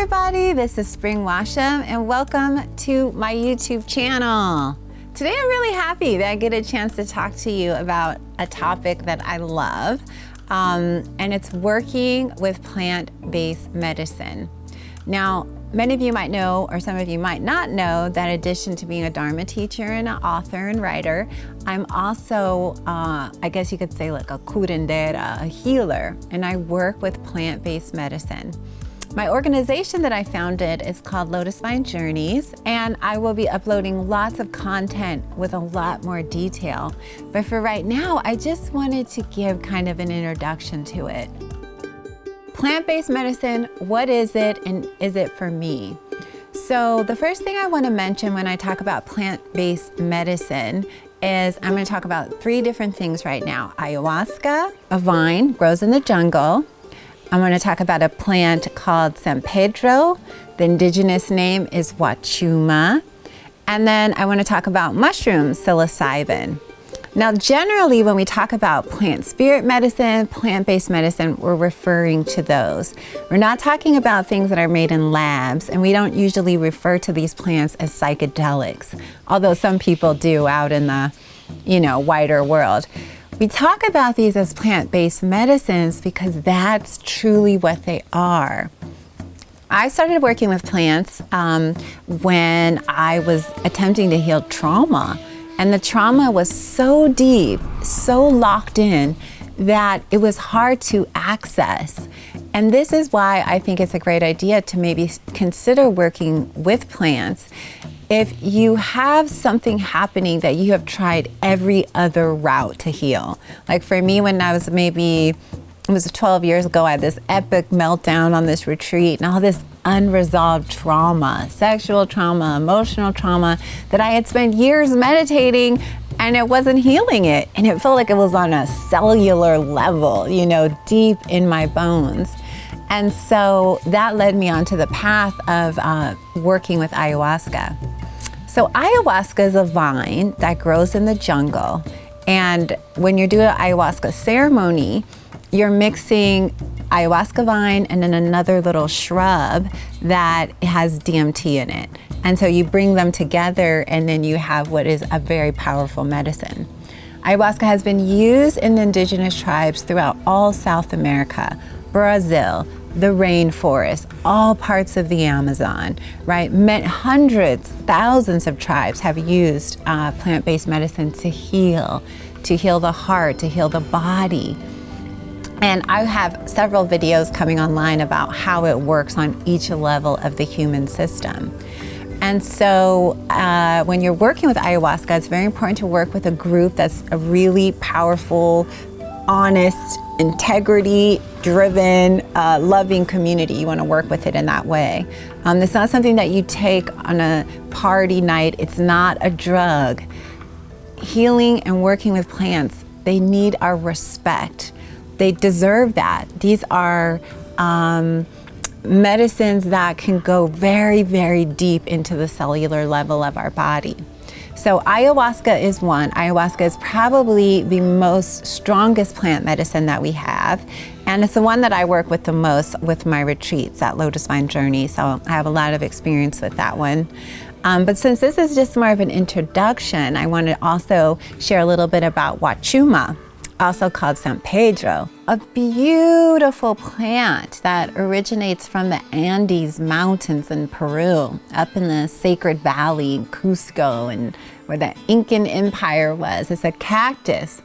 everybody, this is Spring Washam and welcome to my YouTube channel. Today I'm really happy that I get a chance to talk to you about a topic that I love, and it's working with plant-based medicine. Now, many of you might know, or some of you might not know, that in addition to being a Dharma teacher and an author and writer, I'm also, I guess you could say like a curandera, a healer, and I work with plant-based medicine. My organization that I founded is called Lotus Journeys, and I will be uploading lots of content with a lot more detail. But for right now, I just wanted to give kind of an introduction to it. Plant-based medicine, what is it and is it for me? So the first thing I want to mention when I talk about plant-based medicine is I'm going to talk about three different things right now. Ayahuasca, a vine, grows in the jungle. I'm going to talk about a plant called San Pedro. The indigenous name is Wachuma. And then I want to talk about mushrooms, psilocybin. Now, generally, when we talk about plant spirit medicine, plant-based medicine, we're referring to those. We're not talking about things that are made in labs, and we don't usually refer to these plants as psychedelics, although some people do out in the, wider world. We talk about these as plant-based medicines because that's truly what they are. I started working with plants when I was attempting to heal trauma. And the trauma was so deep, so locked in, that it was hard to access. And this is why I think it's a great idea to maybe consider working with plants if you have something happening that you have tried every other route to heal. Like for me, when I was it was 12 years ago, I had this epic meltdown on this retreat and all this unresolved trauma, sexual trauma, emotional trauma that I had spent years meditating and it wasn't healing it. And it felt like it was on a cellular level, deep in my bones. And so that led me onto the path of working with ayahuasca. So ayahuasca is a vine that grows in the jungle. And when you're doing an ayahuasca ceremony, you're mixing ayahuasca vine and then another little shrub that has DMT in it. And so you bring them together and then you have what is a very powerful medicine. Ayahuasca has been used in indigenous tribes throughout all South America, Brazil, the rainforest, all parts of the Amazon, right? Hundreds, thousands of tribes have used plant-based medicine to heal the heart, to heal the body. And I have several videos coming online about how it works on each level of the human system. And so when you're working with ayahuasca, it's very important to work with a group that's a really powerful, honest, integrity-driven, loving community. You want to work with it in that way. It's not something that you take on a party night. It's not a drug. Healing and working with plants, they need our respect. They deserve that. These are medicines that can go very, very deep into the cellular level of our body. So ayahuasca is one. Ayahuasca is probably the most strongest plant medicine that we have. And it's the one that I work with the most with my retreats at Lotus Journey. So I have a lot of experience with that one. But since this is just more of an introduction, I want to also share a little bit about Wachuma, also called San Pedro, a beautiful plant that originates from the Andes Mountains in Peru, up in the Sacred Valley, Cusco, and where the Incan Empire was. It's a cactus,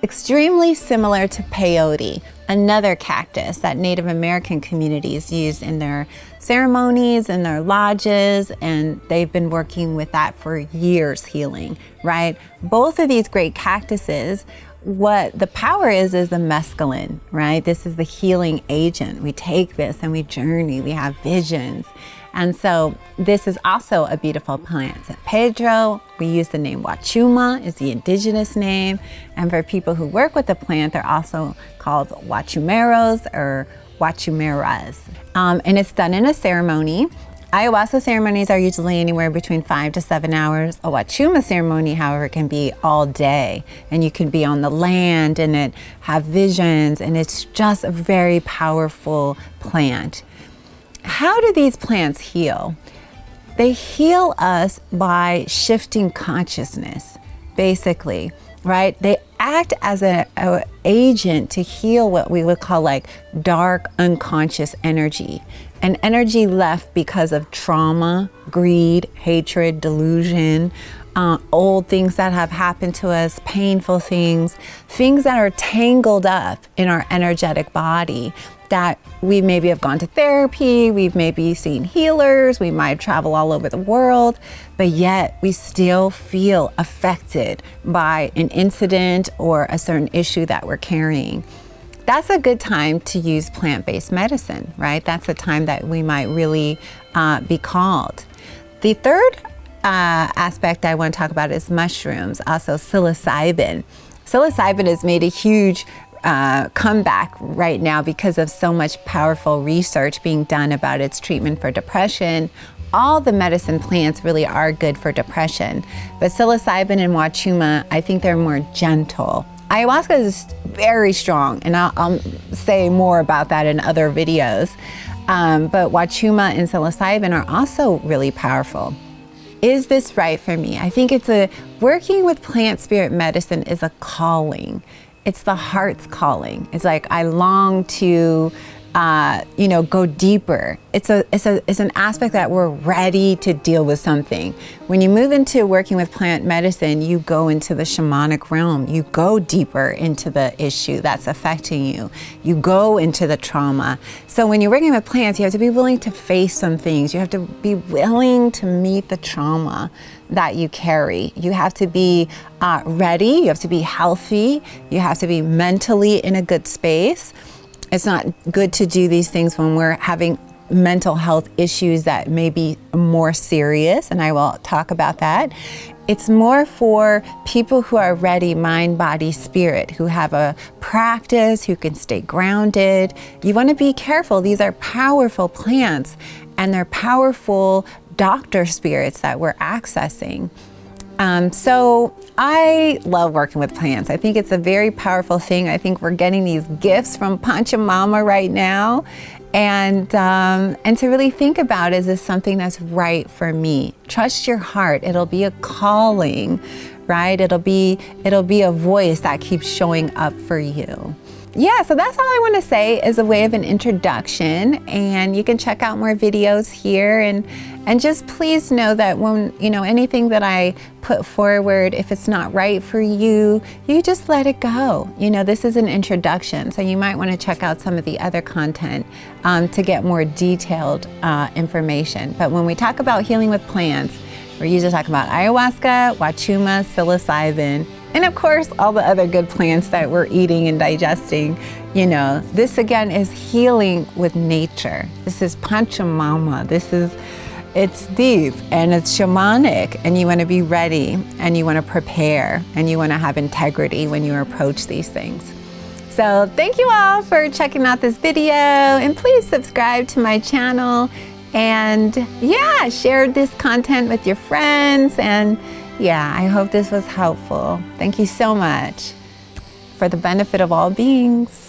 extremely similar to peyote, another cactus that Native American communities use in their ceremonies and their lodges, and they've been working with that for years healing, right? Both of these great cactuses, what the power is the mescaline, right? This is the healing agent. We take this and we journey, we have visions. And so this is also a beautiful plant. San Pedro, we use the name Wachuma, is the indigenous name. And for people who work with the plant, they're also called Wachumeros or Wachumeras. And it's done in a ceremony. Ayahuasca ceremonies are usually anywhere between 5 to 7 hours. A Wachuma ceremony, however, can be all day, and you can be on the land and it have visions, and it's just a very powerful plant. how do these plants heal? They heal us by shifting consciousness, basically, right? They act as an agent to heal what we would call like dark, unconscious energy. An energy left because of trauma, greed, hatred, delusion, old things that have happened to us, painful things that are tangled up in our energetic body, that we maybe have gone to therapy, we've maybe seen healers, we might travel all over the world, but yet we still feel affected by an incident or a certain issue that we're carrying. That's a good time to use plant-based medicine, right? That's a time that we might really be called. The third aspect I want to talk about is mushrooms, also psilocybin. Psilocybin has made a huge comeback right now because of so much powerful research being done about its treatment for depression. All the medicine plants really are good for depression, but psilocybin and wachuma, I think they're more gentle. Ayahuasca is very strong, and I'll say more about that in other videos, but wachuma and psilocybin are also really powerful. Is this right for me? I think working with plant spirit medicine is a calling. It's the heart's calling. It's like, I long to, go deeper. It's an aspect that we're ready to deal with something. When you move into working with plant medicine, you go into the shamanic realm. You go deeper into the issue that's affecting you. You go into the trauma. So when you're working with plants, you have to be willing to face some things. You have to be willing to meet the trauma that you carry. You have to be ready. You have to be healthy. You have to be mentally in a good space. It's not good to do these things when we're having mental health issues that may be more serious, and I will talk about that. It's more for people who are ready, mind, body, spirit, who have a practice, who can stay grounded. You want to be careful. These are powerful plants, and they're powerful doctor spirits that we're accessing. So I love working with plants. I think it's a very powerful thing. I think we're getting these gifts from Pachamama right now. And to really think about, is this something that's right for me? Trust your heart. It'll be a calling, right? It'll be a voice that keeps showing up for you. Yeah, so that's all I want to say as a way of an introduction, and you can check out more videos here, and just please know that when, anything that I put forward, if it's not right for you, you just let it go. This is an introduction, so you might want to check out some of the other content to get more detailed information. But when we talk about healing with plants, we're usually talking about ayahuasca, wachuma, psilocybin, and of course, all the other good plants that we're eating and digesting. This again is healing with nature. This is Pachamama. It's deep and it's shamanic, and you want to be ready, and you want to prepare, and you want to have integrity when you approach these things. So thank you all for checking out this video, and please subscribe to my channel, and share this content with your friends, and I hope this was helpful. Thank you so much, for the benefit of all beings.